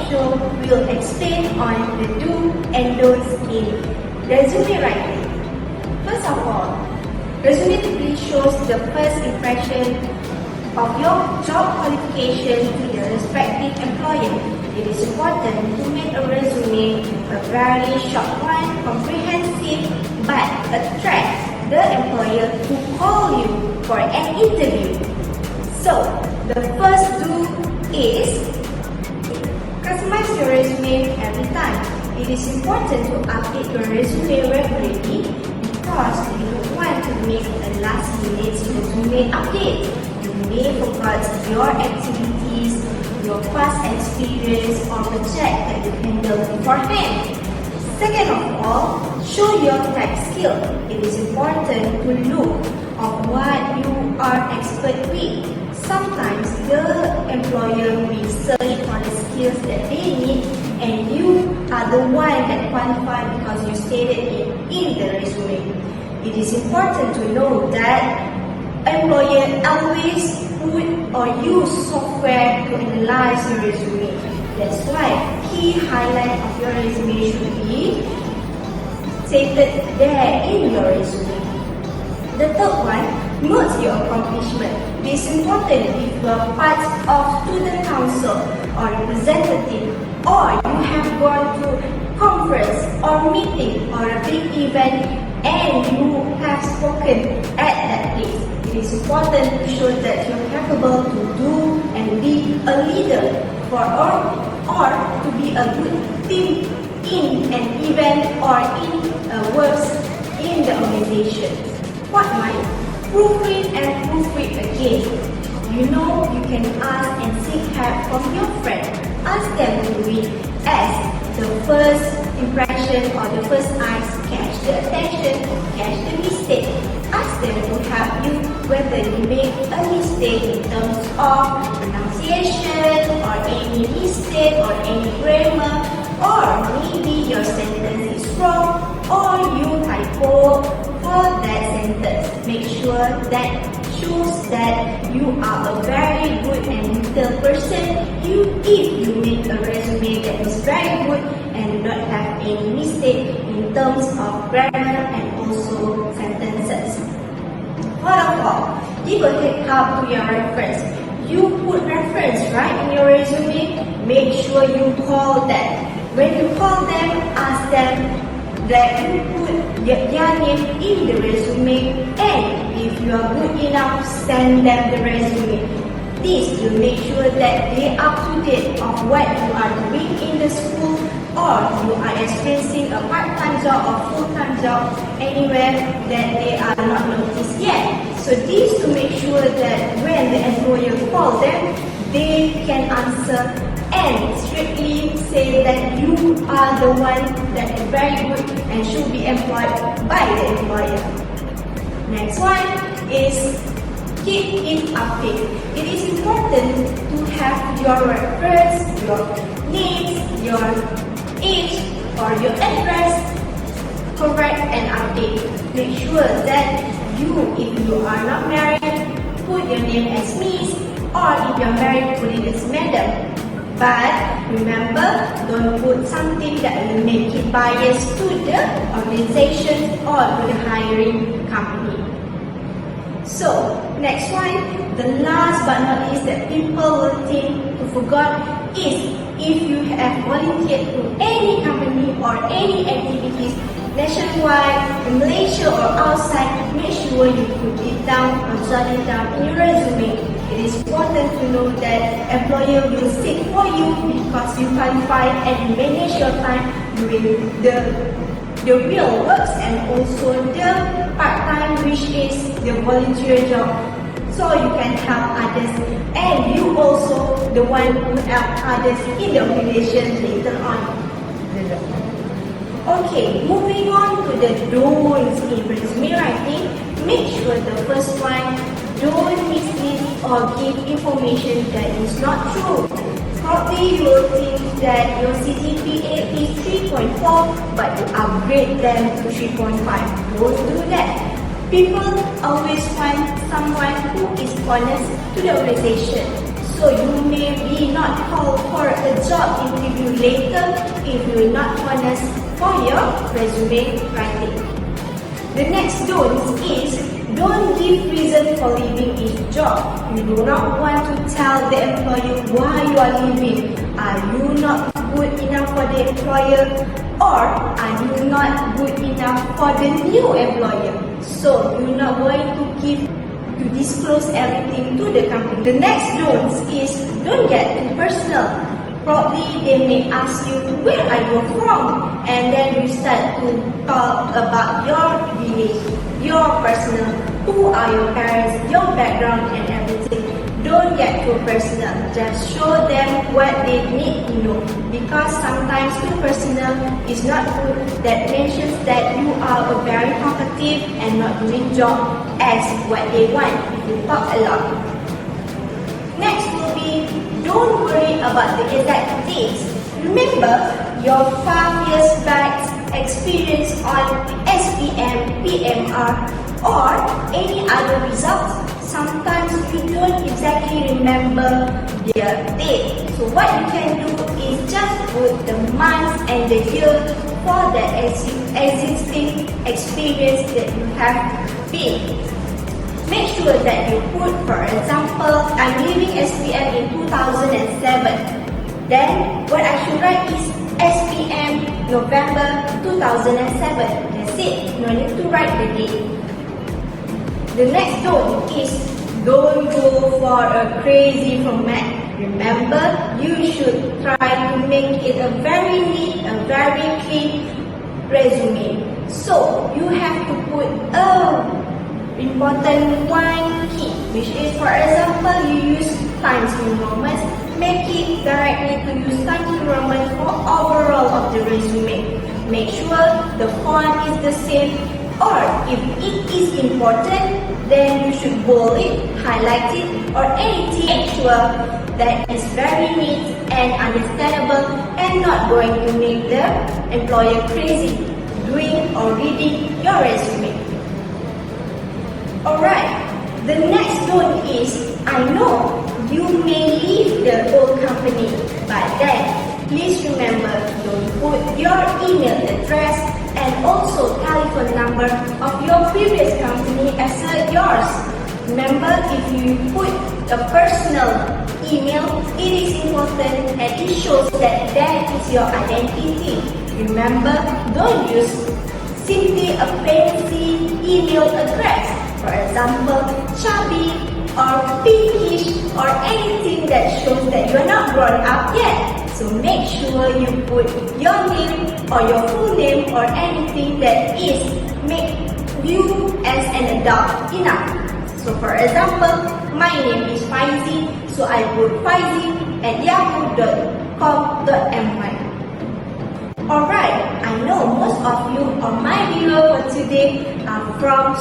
show will explain on the do and don'ts in resume writing. First of all, resume typically shows the first impression of your job qualification to the respective employer. It is important to make a resume a very short one, comprehensive, but attract the employer to call you for an interview. So, the first do is customize your resume every time. It is important to update your resume regularly because you don't want to make a last-minute resume update. You may forget your activities, your past experience, or project that you handled beforehand. Second of all, show your tech skill. It is important to look at what you are expert with. Sometimes the employer will search for the skills that they need and you are the one that qualified because you stated it in the resume. It is important to know that employer always put or use software to analyze your resume. That's why key highlight of your resume should be stated there in your resume. The third one, note your accomplishment. It is important if you are part of student council or representative, or you have gone to conference or meeting or a big event and you have spoken at that place. It is important to show that you are capable to do and be a leader for or to be a good team in an event or in works in the organization. What might? Proofread and proofread again. You know you can ask and seek help from your friend. Ask them to read as the first impression or the first eyes catch the attention or catch the mistake. Ask them to help you whether you make a mistake in terms of pronunciation or any mistake or any grammar, or maybe your sentence is wrong or you typo for that sentence. Make sure that shows that you are a very good and detailed person. If you make a resume that is very good and do not have any mistake in terms of grammar and also sentences. What about, give a head up to your reference. You put reference right in your resume. Make sure you call them. When you call them, ask them that you put their name in the resume, and if you are good enough, send them the resume. This will make sure that they are up to date of what you are doing in the school, or you are experiencing a part-time job or full-time job anywhere that they are not noticed yet. So this to make sure that when the employer calls them, they can answer and strictly say that you are the one that is very good and should be employed by the employer. Next one is keep it updated. It is important to have your reference, your names, your age or your address correct and updated. Make sure that if you are not married, put your name as Miss, or if you are married, put it as Madam. But remember, don't put something that will make it biased to the organization or to the hiring company. So, next one, the last but not least that people will think to forget is if you have volunteered to any company or any activities nationwide, in Malaysia or outside, make sure you put it down or jot it down in your resume. It is important to know that employer will seek for you because you qualify and manage your time during the real works and also the part-time, which is the volunteer job, so you can help others and you also the one who help others in the organization later on. Okay, moving on to the don'ts in resume writing. Make sure the first one, don't mislead or give information that is not true. Probably you will think that your CGPA is 3.4 but you upgrade them to 3.5. Don't do that. People always want someone who is honest to the organization. So you may be not called for a job interview later if you're not honest for your resume writing. The next don't is don't give reason for leaving each job. You do not want to tell the employer why you are leaving. Are you not good enough for the employer, or are you not good enough for the new employer? So you're not going to disclose everything to the company. The next don't is don't get too personal. Probably they may ask you where are you from, and then you start to talk about your village, your personal, who are your parents, your background and everything. Don't get too personal. Just show them what they need to know, because sometimes too personal is not good. That mentions that you are a very talkative and not doing job as what they want if you talk a lot. Next will be don't worry about the exact dates. Remember your 5 years back experience on SPM, PMR or any other results. Sometimes you don't exactly remember their date. So what you can do is just put the months and the year for the existing experience that you have been. Make sure that you put, for example, I'm leaving SPM in 2007. Then what I should write is SPM November 2007. That's it. No need to write the date. The next don't is don't go for a crazy format. Remember, you should try to make it a very neat, a very clean resume. So you have to put important one key, which is, for example, you use Times New Roman. Make it directly to use Times New Roman for overall of the resume. Make sure the font is the same, or if it is important, then you should bold it, highlight it, or anything. Make sure that is very neat and understandable and not going to make the employer crazy doing or reading your resume. Alright, the next don't is, I know you may leave the old company, but then please remember, don't put your email address and also telephone number of your previous company as yours. Remember, if you put a personal email, it is important and it shows that is your identity. Remember, don't use simply a fancy email address. For example, chubby or pinkish or anything that shows that you're not grown up yet. So make sure you put your name or your full name or anything that is make you as an adult enough. So for example, my name is Faizie, so I put Faizie at yahoo.com.my. Alright, I know most of you or my viewer for today are from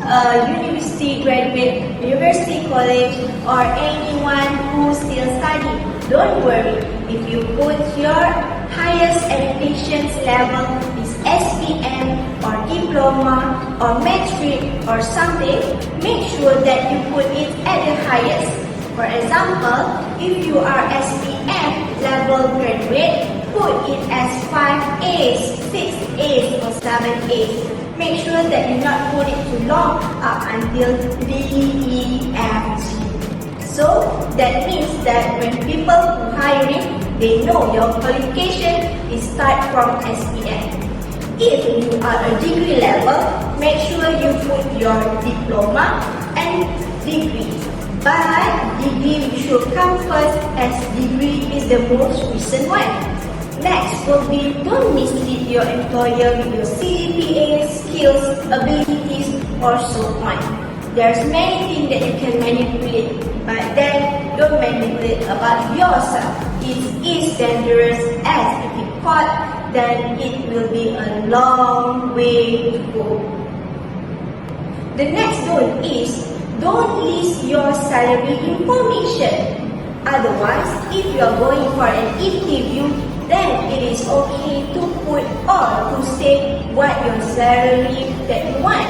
university graduate, university college, or anyone who still study. Don't worry, if you put your highest education level is SPM or diploma or metric or something, make sure that you put it at the highest. For example, if you are SPM level graduate, put it as 5 A's, 6 A's or 7 A's. Make sure that you not put it too long up until D, E, F, G. So that means that when people who hiring, they know your qualification is start from SPM. If you are a degree level, make sure you put your diploma and degree. But degree should come first, as degree is the most recent one. Next will be don't mislead your employer with your CGPA, skills, abilities, or so on. There's many things that you can manipulate, but then don't manipulate about yourself. It is dangerous, as if you caught, then it will be a long way to go. The next don't is don't list your salary information. Otherwise, if you are going for an interview, then it is okay to put or to say what your salary that you want.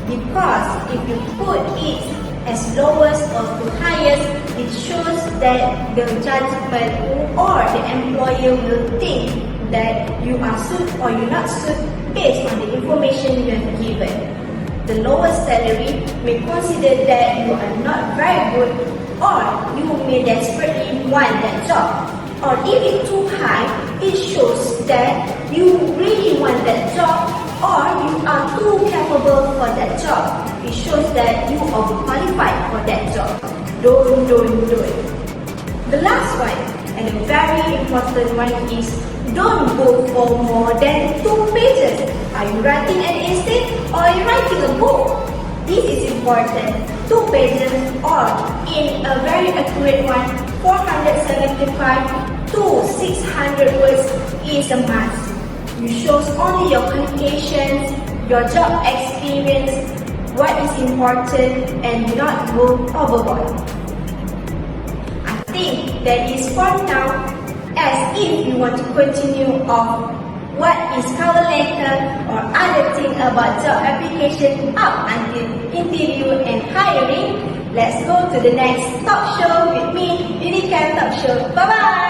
Because if you put it as lowest or to highest, it shows that the judgment or the employer will think that you are suit or you're not suit based on the information you have given. The lowest salary may consider that you are not very good, or you may desperately want that job. Or if it's too high, it shows that you really want that job, or you are too capable for that job. It shows that you are qualified for that job. Don't. The last one, and a very important one, is don't go for more than 2 pages. Are you writing an essay or are you writing a book? This is important. 2 pages or in a very accurate one, 475 to 600 words is a must. You show only your qualifications, your job experience, what is important, and not go overboard. I think that is for now, as if you want to continue of what is cover letter or other thing about job application up until interview and hiring. Let's go to the next talk show with me, UniCAM Talk Show. Bye bye!